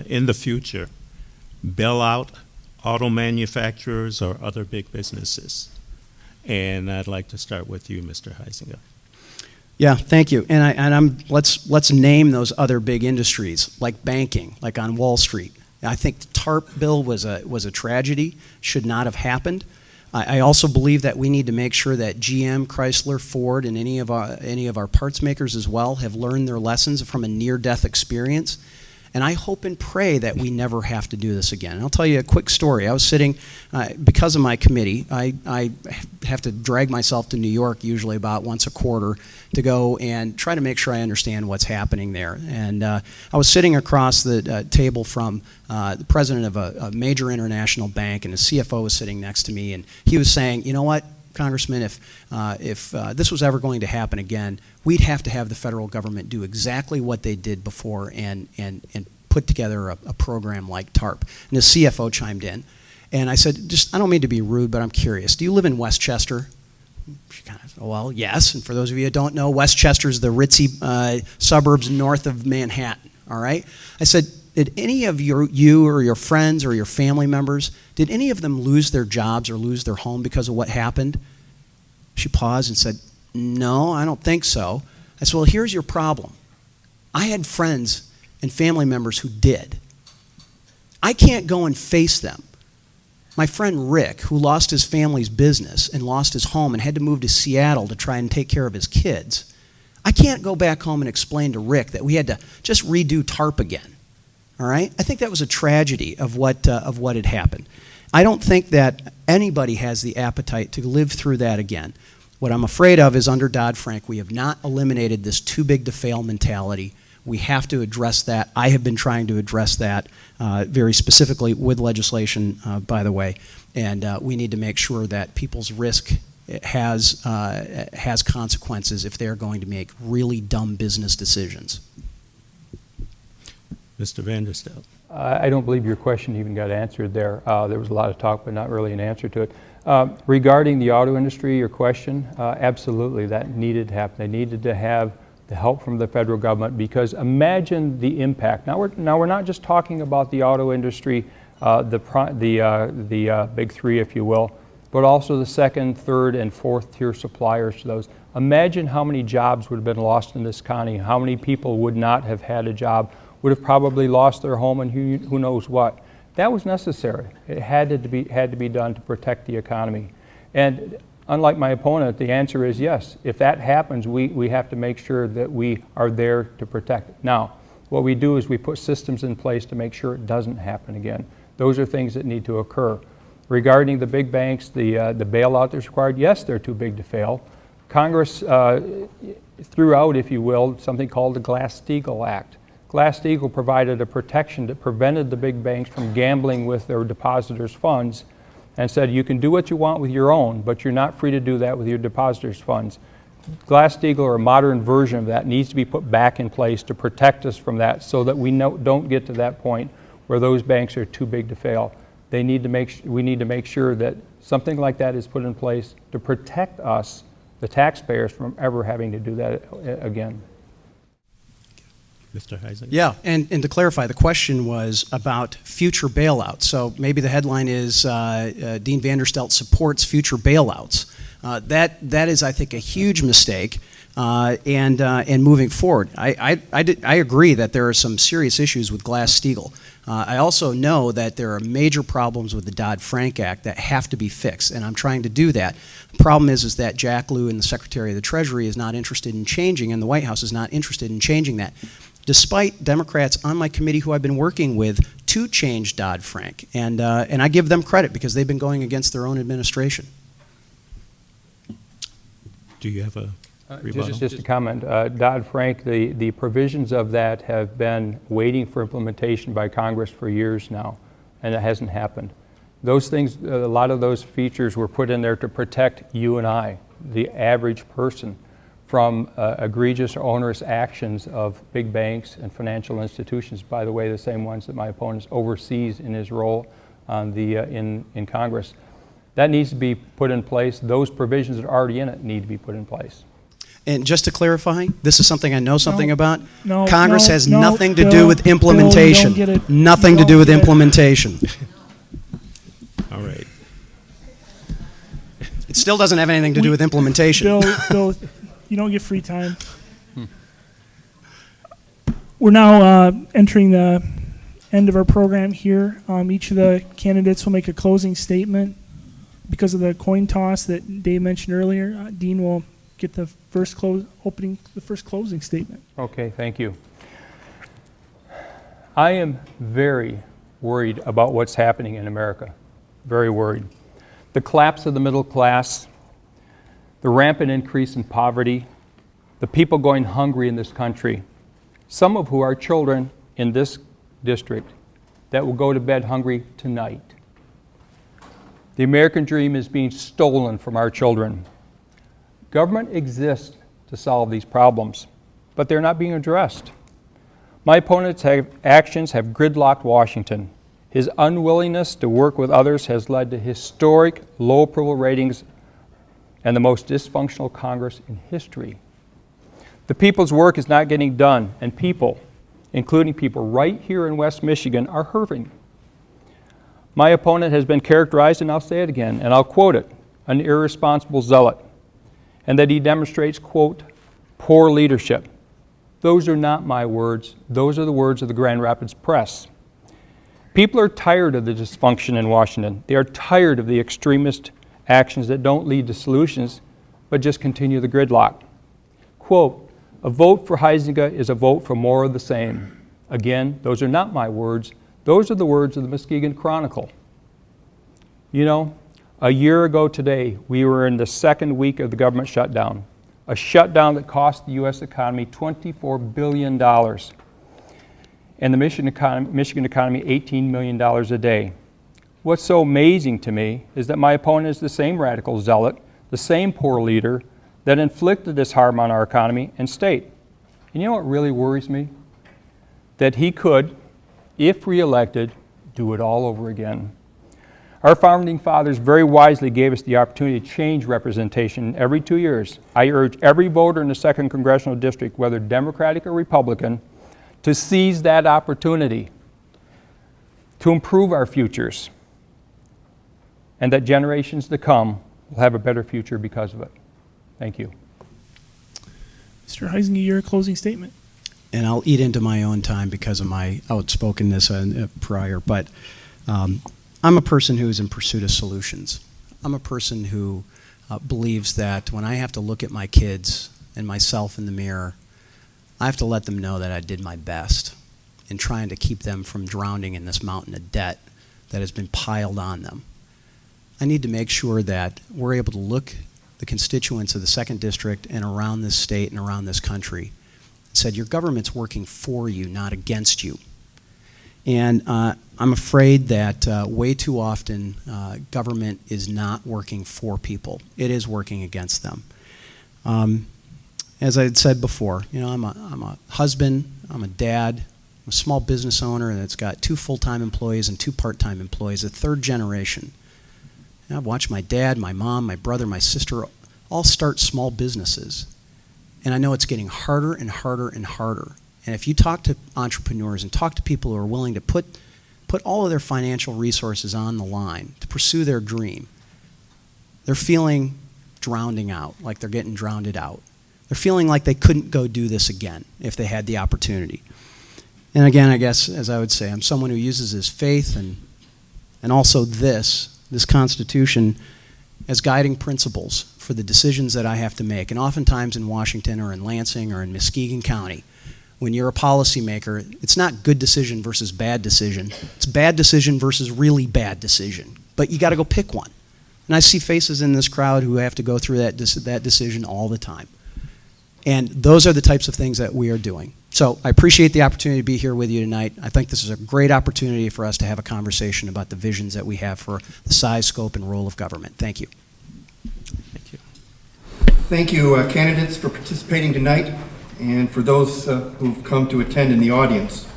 in the future bail out auto manufacturers or other big businesses? And I'd like to start with you, Mr. Huizenga. Yeah, thank you. And let's name those other big industries, like banking, like on Wall Street. I think the TARP bill was a tragedy, should not have happened. I also believe that we need to make sure that GM, Chrysler, Ford, and any of our parts makers as well have learned their lessons from a near-death experience. And I hope and pray that we never have to do this again. And I'll tell you a quick story. I was sitting, because of my committee, I have to drag myself to New York usually about once a quarter to go and try to make sure I understand what's happening there. And I was sitting across the table from the president of a major international bank, and the CFO was sitting next to me, and he was saying, you know what, Congressman, if this was ever going to happen again, we'd have to have the federal government do exactly what they did before and put together a program like TARP. And the CFO chimed in, and I said, I don't mean to be rude, but I'm curious. Do you live in Westchester? She kind of, well, yes. And for those of you who don't know, Westchester is the ritzy suburbs north of Manhattan, all right? I said, did any of you or your friends or your family members, did any of them lose their jobs or lose their home because of what happened? She paused and said, no, I don't think so. I said, well, here's your problem. I had friends and family members who did. I can't go and face them. My friend Rick, who lost his family's business and lost his home and had to move to Seattle to try and take care of his kids, I can't go back home and explain to Rick that we had to just redo TARP again. All right? I think that was a tragedy of what had happened. I don't think that anybody has the appetite to live through that again. What I'm afraid of is under Dodd-Frank, we have not eliminated this too big to fail mentality. We have to address that. I have been trying to address that very specifically with legislation, by the way, and we need to make sure that people's risk has consequences if they're going to make really dumb business decisions. Mr. Vanderstelt. I don't believe your question even got answered there. There was a lot of talk, but not really an answer to it. Regarding the auto industry, your question, absolutely, that needed to happen. They needed to have the help from the federal government, because imagine the impact. Now we're not just talking about the auto industry, the big three, if you will, but also the second, third, and fourth tier suppliers to those. Imagine how many jobs would have been lost in this county, how many people would not have had a job, would have probably lost their home, and who knows what. That was necessary. It had to be done to protect the economy. And unlike my opponent, the answer is yes. If that happens, we have to make sure that we are there to protect it. Now, what we do is we put systems in place to make sure it doesn't happen again. Those are things that need to occur. Regarding the big banks, the bailout that's required, yes, they're too big to fail. Congress threw out, if you will, something called the Glass-Steagall Act. Glass-Steagall provided a protection that prevented the big banks from gambling with their depositors' funds, and said you can do what you want with your own, but you're not free to do that with your depositors' funds. Glass-Steagall, or a modern version of that, needs to be put back in place to protect us from that, so that we don't get to that point where those banks are too big to fail. We need to make sure that something like that is put in place to protect us, the taxpayers, from ever having to do that again. Mr. Huizenga. Yeah, and to clarify, the question was about future bailouts. So maybe the headline is Dean Vanderstelt supports future bailouts. That is, I think, a huge mistake. And moving forward, I agree that there are some serious issues with Glass-Steagall. I also know that there are major problems with the Dodd-Frank Act that have to be fixed, and I'm trying to do that. The problem is that Jack Lew and the Secretary of the Treasury is not interested in changing, and the White House is not interested in changing that, despite Democrats on my committee who I've been working with to change Dodd-Frank. And I give them credit because they've been going against their own administration. Do you have a Rebuttal. Just a comment. Dodd-Frank, the provisions of that have been waiting for implementation by Congress for years now, and it hasn't happened. Those things, a lot of those features were put in there to protect you and I, the average person, from egregious or onerous actions of big banks and financial institutions, by the way, the same ones that my opponent oversees in his role on in Congress. That needs to be put in place. Those provisions that are already in it need to be put in place. And just to clarify, this is something I know something about. no, Congress no, has no, nothing to Bill, do with Bill, you don't implementation. get it. Nothing You to do don't with get it. implementation. All right. It still doesn't have anything to do with implementation. Bill, you don't get free time. We're now entering the end of our program here. Each of the candidates will make a closing statement. Because of the coin toss that Dave mentioned earlier, Dean will get the first closing statement. Okay, thank you. I am very worried about what's happening in America. Very worried. The collapse of the middle class, the rampant increase in poverty, the people going hungry in this country, some of who are children in this district that will go to bed hungry tonight. The American dream is being stolen from our children. Government exists to solve these problems, but they're not being addressed. My opponent's actions have gridlocked Washington. His unwillingness to work with others has led to historic low approval ratings and the most dysfunctional Congress in history. The people's work is not getting done, and people, including people right here in West Michigan, are hurting. My opponent has been characterized, and I'll say it again, and I'll quote it, an irresponsible zealot, and that he demonstrates, quote, poor leadership. Those are not my words. Those are the words of the Grand Rapids Press. People are tired of the dysfunction in Washington. They are tired of the extremist actions that don't lead to solutions, but just continue the gridlock. Quote, a vote for Huizenga is a vote for more of the same. Again, those are not my words. Those are the words of the Muskegon Chronicle. You know, a year ago today, we were in the second week of the government shutdown, a shutdown that cost the U.S. economy $24 billion, and the Michigan economy $18 million a day. What's so amazing to me is that my opponent is the same radical zealot, the same poor leader that inflicted this harm on our economy and state. And you know what really worries me? That he could, if reelected, do it all over again. Our founding fathers very wisely gave us the opportunity to change representation every 2 years. I urge every voter in the 2nd Congressional District, whether Democratic or Republican, to seize that opportunity to improve our futures, and that generations to come will have a better future because of it. Thank you. Mr. Huizenga, your closing statement. And I'll eat into my own time because of my outspokenness prior, but I'm a person who is in pursuit of solutions. I'm a person who believes that when I have to look at my kids and myself in the mirror, I have to let them know that I did my best in trying to keep them from drowning in this mountain of debt that has been piled on them. I need to make sure that we're able to look the constituents of the 2nd District and around this state and around this country and said, your government's working for you, not against you. And I'm afraid that way too often government is not working for people. It is working against them. As I had said before, you know, I'm a husband, I'm a dad, I'm a small business owner that's got 2 full-time employees and 2 part-time employees, a 3rd generation. And I've watched my dad, my mom, my brother, my sister all start small businesses. And I know it's getting harder and harder and harder. And if you talk to entrepreneurs and talk to people who are willing to put all of their financial resources on the line to pursue their dream, they're feeling drowning out, like they're getting drowned out. They're feeling like they couldn't go do this again if they had the opportunity. And again, I guess, as I would say, I'm someone who uses his faith and also this Constitution as guiding principles for the decisions that I have to make. And oftentimes in Washington or in Lansing or in Muskegon County, when you're a policymaker, it's not good decision versus bad decision. It's bad decision versus really bad decision. But you got to go pick one. And I see faces in this crowd who have to go through that decision all the time. And those are the types of things that we are doing. So I appreciate the opportunity to be here with you tonight. I think this is a great opportunity for us to have a conversation about the visions that we have for the size, scope, and role of government. Thank you. Thank you, candidates, for participating tonight, and for those who've come to attend in the audience.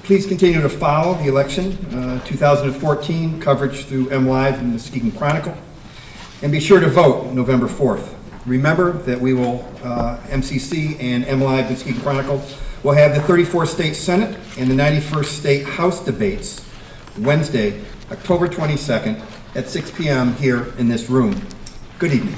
Please continue to follow the election 2014 coverage through MLive and the Muskegon Chronicle, and be sure to vote November 4th. Remember that we will, MCC and MLive Muskegon Chronicle will have the 34th State Senate and the 91st State House debates Wednesday, October 22nd at 6 p.m. here in this room. Good evening.